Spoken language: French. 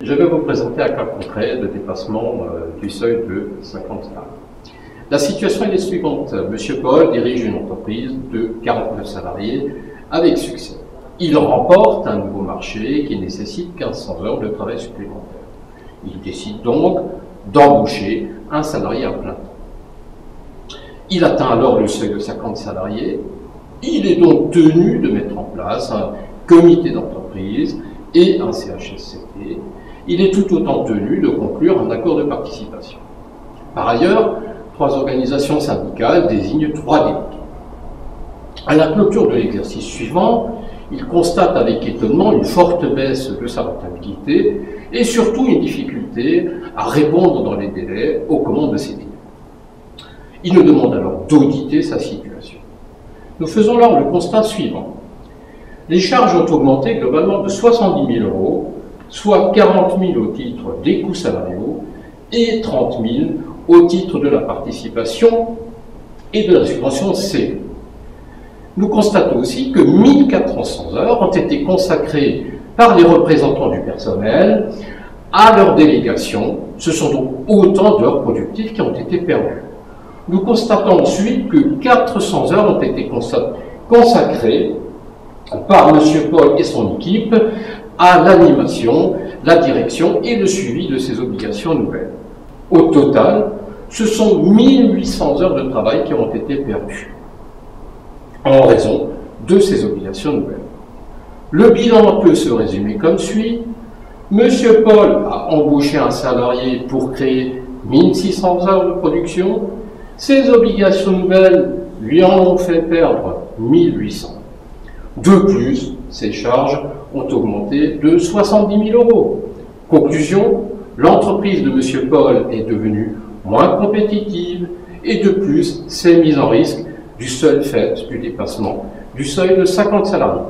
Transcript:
Je vais vous présenter un cas concret de dépassement du seuil de 50 salariés. La situation est la suivante. Monsieur Paul dirige une entreprise de 49 salariés avec succès. Il remporte un nouveau marché qui nécessite 1500 heures de travail supplémentaires. Il décide donc d'embaucher un salarié à plein temps. Il atteint alors le seuil de 50 salariés. Il est donc tenu de mettre en place un comité d'entreprise et un CHSCT. Il est tout autant tenu de conclure un accord de participation. Par ailleurs, 3 organisations syndicales désignent 3 délégués. À la clôture de l'exercice suivant, il constate avec étonnement une forte baisse de sa rentabilité et surtout une difficulté à répondre dans les délais aux commandes de ses clients. Il nous demande alors d'auditer sa situation. Nous faisons alors le constat suivant. Les charges ont augmenté globalement de 70 000 €, soit 40 000 au titre des coûts salariaux et 30 000 au titre de la participation et de la subvention C. Nous constatons aussi que 1400 heures ont été consacrées par les représentants du personnel à leur délégation. Ce sont donc autant d'heures productives qui ont été perdues. Nous constatons ensuite que 400 heures ont été consacrées par M. Paul et son équipe à l'animation, la direction et le suivi de ces obligations nouvelles. Au total, ce sont 1800 heures de travail qui ont été perdues en raison de ces obligations nouvelles. Le bilan peut se résumer comme suit. M. Paul a embauché un salarié pour créer 1600 heures de production. Ces obligations nouvelles lui en ont fait perdre 1800. De plus, ses charges ont augmenté de 70 000 €. Conclusion, l'entreprise de M. Paul est devenue moins compétitive et de plus, s'est mise en risque du seul fait du dépassement du seuil de 50 salariés.